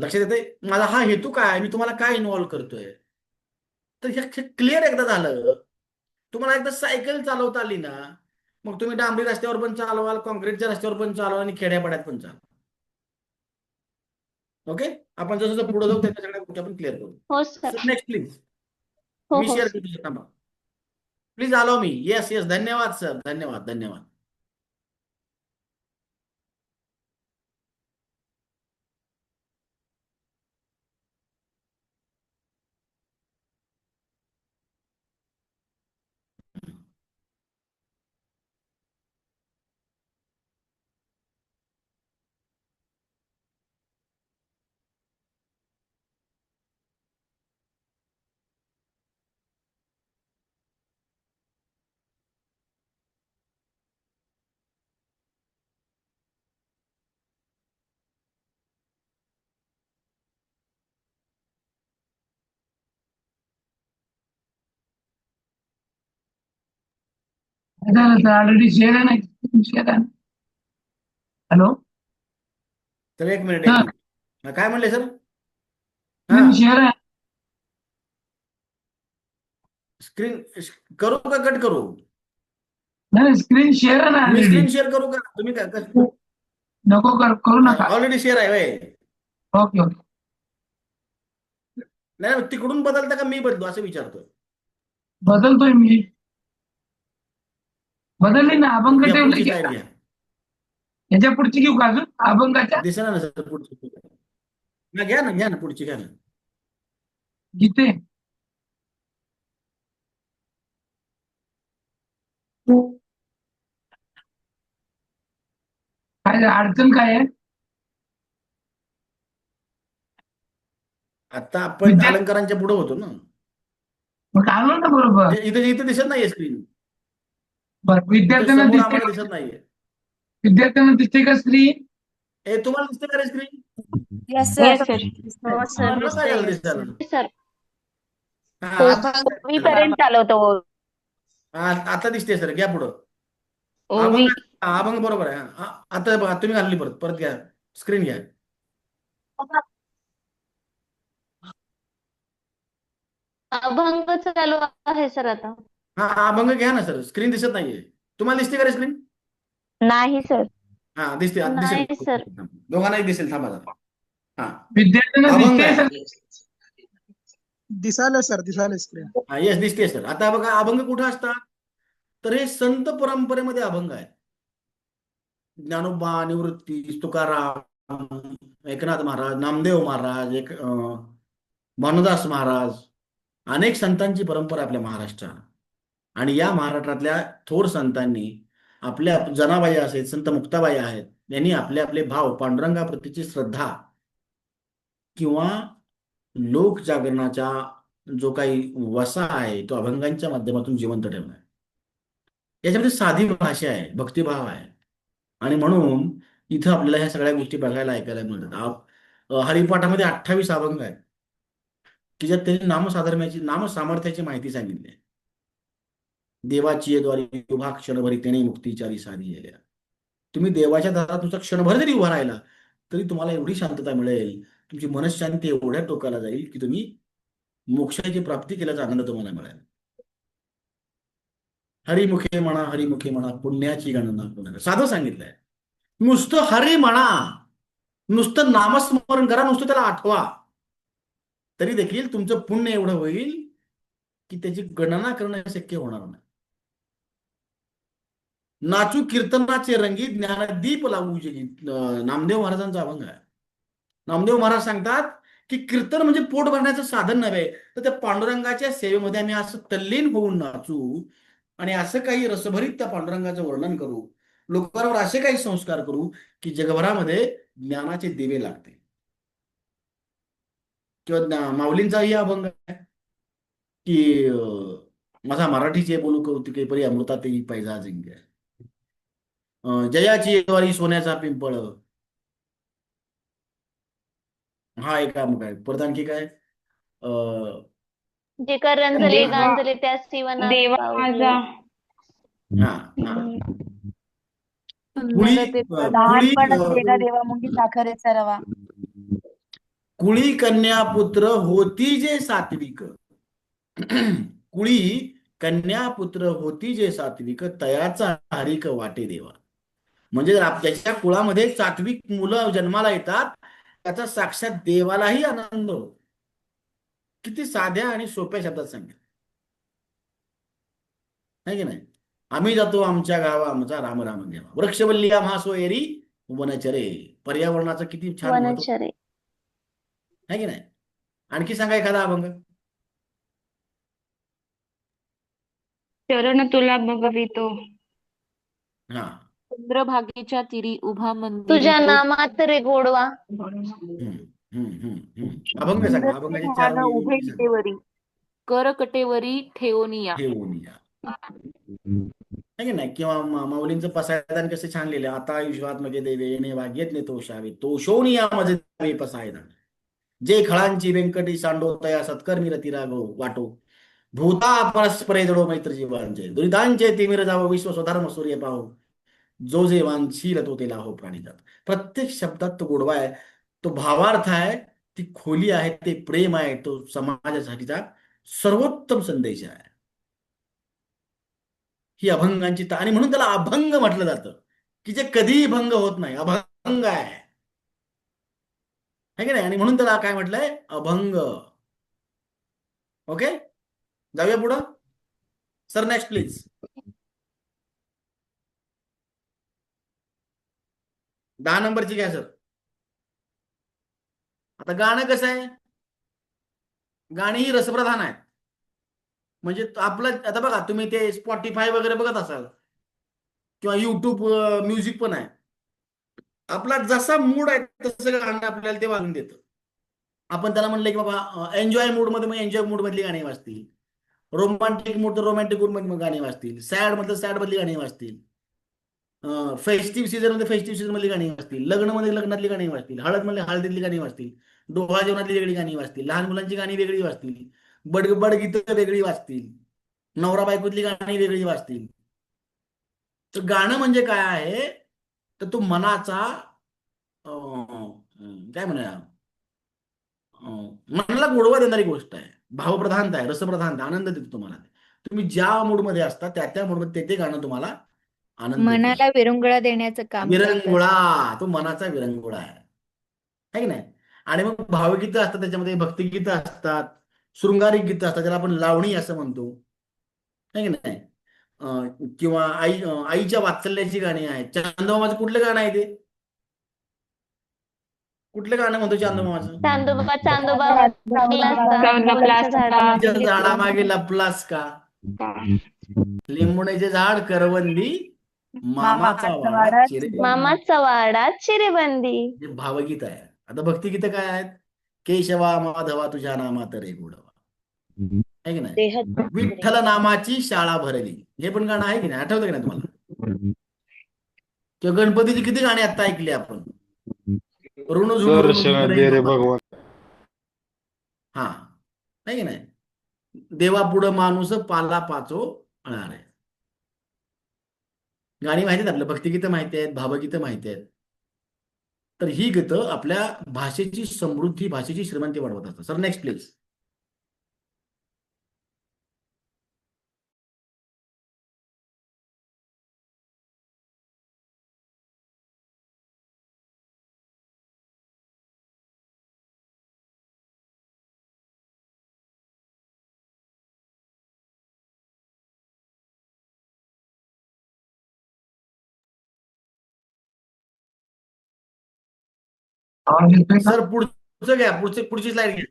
लक्षात येते माझा हा हेतू काय आहे, मी तुम्हाला काय इन्व्हॉल्व करतोय. तर हे क्लिअर एकदा झालं, तुम्हाला एकदा सायकल चालवता आली ना, मग तुम्ही डांबरी रस्त्यावर पण चालवाल, कॉन्क्रीटच्या रस्त्यावर पण चालवाल आणि खेड्यापाड्यात पण चालवाल. ओके, आपण जसं जसं पुढे जाऊ त्या सगळ्या गोष्टी आपण क्लिअर करू. हो सर. Sir next please. हो मी हो शेअर सर. करतो थांबा. Please allow me. Yes yes, धन्यवाद सर, धन्यवाद धन्यवाद. ऑलरेडी शेअर आहे ना, शेअर आहे. हॅलो तर एक मिनिट सर, काय म्हणले सर. हा, स्क्रीन शेअर आहे. स्क्रीन करू का कट करू. नाही, स्क्रीन शेअर आहे ना मी ऑलरेडी. स्क्रीन शेअर करू का, तुम्ही काय नको करू नका. ऑलरेडी शेअर आहे होय. Okay okay. नाही तिकडून बदलता का मी बदलू असं विचारतोय. बदलतोय मी. बदलली ना, अभंग घ्या ठेवलं पुढची की साईड घ्या. याच्या पुढची घेऊ का अजून अभंगाच्या दिसेना ना सर पुढची. घ्या ना पुढची घ्या ना. गीते. काय अडचण काय आहे. आता आपण अलंकारांच्या पुढे होतो ना. मग आलो ना बरोबर. इथे इथे दिसत नाहीये स्क्रीन. बरं, इथे विद्यार्थ्यांना समोर दिसते आम्हाला का? दिसत नाहीये. विद्यार्थ्यांना दिसते का स्क्रीन? तुम्हाला दिसते का रे screen. Yes yes sir. Sir. हो सर, मला काय झालं दिसतंय. दिसायला. सर हा आता ओवी पर्यंत चालवतो. आता दिसते सर, घ्या पुढं. ओवी. अभंग अभंग बरोबर आहे. आता बघा तुम्ही घालली परत परत घ्या स्क्रीन घ्या. अभंग चालू आहे सर आता. हा अभंग घ्या ना सर, स्क्रीन दिसत नाहीये. तुम्हाला दिसते का रे स्क्रीन. नाही सर. हा दिसते, आता दिसेल. नाही सर. दोघांनाही दिसेल, थांबा जरा. हा विद्यार्थ्यांना अभंग दिसते आहे. सर. दिसायला सर, दिसायला स्क्रीन. हा येस दिसते सर. आता बघा अभंग कुठं असतात, तर हे संत परंपरेमध्ये अभंग आहे. ज्ञानोबा, निवृत्ती, तुकाराम, एकनाथ महाराज, नामदेव महाराज, भानुदास महाराज, अनेक संतांची परंपरा आपल्या महाराष्ट्रात. आणि या महाराष्ट्रातल्या थोर संतांनी आपल्या जनाबाई आहेत, संत मुक्ताबाई आहेत, यांनी आपले आपले भाव पांडुरंगाप्रतीची श्रद्धा किंवा लोक जागरणाचा जो काही वसा आहे तो अभंगांच्या माध्यमातून जिवंत ठेवला आहे. याच्यामध्ये साधी भाषा आहे, भक्तिभाव आहे. आणि म्हणून इथं आपल्याला ह्या सगळ्या गोष्टी बघायला ऐकायला मिळतात. हरिपाठामध्ये 28 अभंग आहेत की ज्यात त्यांनी नामसामर्थ्याची माहिती सांगितली आहे. देवाची द्वारी उभा क्षणभरी त्याने मुक्तीचारी साधी गेल्या. तुम्ही देवाच्या दारात नुसता क्षणभर जरी उभा राहिला तरी तुम्हाला एवढी शांतता मिळेल, तुमची मनशांती एवढ्या टोकाला जाईल की तुम्ही मोक्षाची प्राप्ती केल्याचा आनंद तुम्हाला मिळेल. हरिमुखे म्हणा, हरिमुखे म्हणा, पुण्याची गणना पुन्हा. साधं सांगितलंय. नुसतं हरी म्हणा, नुसतं नामस्मरण करा, नुसतं त्याला आठवा, तरी देखील तुमचं पुण्य एवढं होईल की त्याची गणना करणं शक्य होणार नाही. नाचू कीर्तनाचे रंगी, ज्ञानदीप लावू जगी, नामदेव महाराजांचा अभंग आहे. नामदेव महाराज सांगतात की कीर्तन म्हणजे पोट भरण्याचं साधन नव्हे, तर त्या पांडुरंगाच्या सेवेमध्ये आम्ही असं तल्लीन होऊन नाचू आणि असं काही रसभरीत त्या पांडुरंगाचं वर्णन करू, लोकांवर असे काही संस्कार करू की जगभरामध्ये ज्ञानाचे दिवे लागते. किंवा माऊलींचाही अभंग आहे की माझा मराठीचे बोलू कौतिके परी अमृतातही पैजा जिंक्या, जयाची द्वारी सोन्याचा पिंपळ. हा एक अभंग आहे. परत आणखी काय, जे कर रंजले देवा गांजले त्या शिवना देवा पावले. माझा हा सुंदर ते पुळी लहानपण देगा देवा मुंगी साखरेचा रवा. कुळी कन्या पुत्र होती जे सात्विक. कुळी कन्या पुत्र होती जे सात्विक, तयाचा हरिक वाटे देवा. म्हणजे जर ज्याच्या कुळामध्ये सात्विक मुलं जन्माला येतात त्याचा साक्षात देवालाही आनंद होतो. किती साध्या आणि सोप्या शब्दात सांगितलं आहे की नाही. आम्ही जातो आमच्या गावा आमचा राम राम घेवा, वृक्षवल्ली आम्हा एरी वनचरे. पर्यावरणाचं किती छान महत्व वनचरे. आहे की नाही. आणखी सांगा एखादा अभंग. चरण तुला बघवितो हा. चंद्रभागेच्या तीरी उभा मंदिरी तुझ्या तो नामात रे गोडवा. अभंग सांगा. अभंगाचे चार झाड उभे सांगा. कटेवरी करकटेवरी ठेवनिया. ठेवून या है की नाही. किंवा माऊलींचं पसायदान कसं छान लिहिलं. आता आयुष्यात मध्ये देवे येणे वाग्येत ने तोषावे तोषोनी या मध्ये द्यावे पसायदान. जे खळांची व्यंकटी सांडोतया सत्कर्मी रती रागो वाटो भूता परस्परे जडो मैत्र जीवांचे दुरितांचे तिमिर जावो विश्व स्वधर्म सूर्य पाहो जो जे वांछील तो ते लाहो प्राणी जात. प्रत्येक शब्दात तो गोडवा आहे, तो भावार्थ आहे, ती खोली आहे, ते प्रेम आहे, तो समाजासाठीचा सर्वोत्तम संदेश आहे. ही अभंगांची आणि म्हणून त्याला अभंग म्हटलं जातं की जे कधीही भंग होत नाही. अभंग आहे है की नाही. आणि म्हणून त्याला काय म्हटलंय अभंग. ओके जाऊया पुढं. Sir next please. दहा नंबरची घ्या सर. आता गाणं कसं आहे, गाणी ही रसप्रधान आहेत. म्हणजे आपलं आता बघा तुम्ही ते स्पॉटीफाय वगैरे बघत असाल किंवा युट्यूब म्युझिक पण आहे. आपला जसा मूड आहे तसं गाणं आपल्याला ते वाजून देतं. आपण त्याला म्हणलं की बाबा एन्जॉय मूड मध्ये मग एन्जॉय मूड मधली गाणी वाजतील, रोमॅन्टिक मूड तर रोमॅन्टिक मूड मध्ये गाणी वाजतील, सॅड म्हटलं सॅड मधली गाणी वाजतील, फेस्टिव्ह सीझन मध्ये फेस्टिव्ह सीझन मधली गाणी वाजतील, लग्न मध्ये लग्नातली गाणी वाजतील, हळद मध्ये हळदीतली गाणी वाजतील, डोहाळ जेवणातली वेगळी गाणी वाजतील, लहान मुलांची गाणी वेगळी वाजतील, बडगीत वेगळी वाजतील, नवरा बायकोतली गाणी वेगळी वाजतील. तर गाणं म्हणजे काय आहे तर तो मनाचा काय म्हणूया मनाला गोडवा देणारी गोष्ट आहे. भावप्रधानता आहे, रसप्रधानता, आनंद देतो तुम्हाला. तुम्ही ज्या मूडमध्ये असता त्या मूडमध्ये ते गाणं तुम्हाला आनंद देतं. मनाला विरंगुळा देण्याचं काम करतं. विरंगुळा, तो मनाचा विरंगुळा आहे की नाही. आणि मग भावगीतं असतात, त्याच्यामध्ये भक्तिगीतं असतात, शृंगारिक गीतं असतात, ज्याला आपण लावणी असं म्हणतो है की नाही. किंवा आईच्या वात्सल्याची गाणी आहेत. चांदोबाचं कुठलं गाणं आहे ते, कुठलं गाणं म्हणतो चांदोबाचं. चांदोबा चांदोबा वागलास का चांदोबा फुलाच्या झाडामागे लिंबूच्या झाडामागे लपलास का, लिंबुण्याचे झाड करवंदी मामाचा वाडा चिरे. मामाचा वाडा चिरेबंदी. हे भावगीत आहे. आता भक्तिगीतं काय आहेत, केशवा माधवा तुझ्या नामात रे गोडवा आहे की नाही. देह विठ्ठल नामाची शाळा भरली, हे पण गाणं आहे की नाही, आठवतं की नाही तुम्हाला. किंवा गणपतीची किती गाणी आता ऐकली आपण. ऋण दर्शन दे रे भगवान. हा आहे की नाही. देवा पुढं माणूस पाला पाचो अणार आहे. गाणी माहिती आहेत आपल्या, भक्तिगीतं माहिती आहेत, भावगीतं माहिती आहेत. तर ही गीतं आपल्या भाषेची समृद्धी, भाषेची श्रीमंती वाढवत असतात. Sir next please. आवाज येतोय का? सर पुढचं घ्या, पुढची स्लाइड घ्या.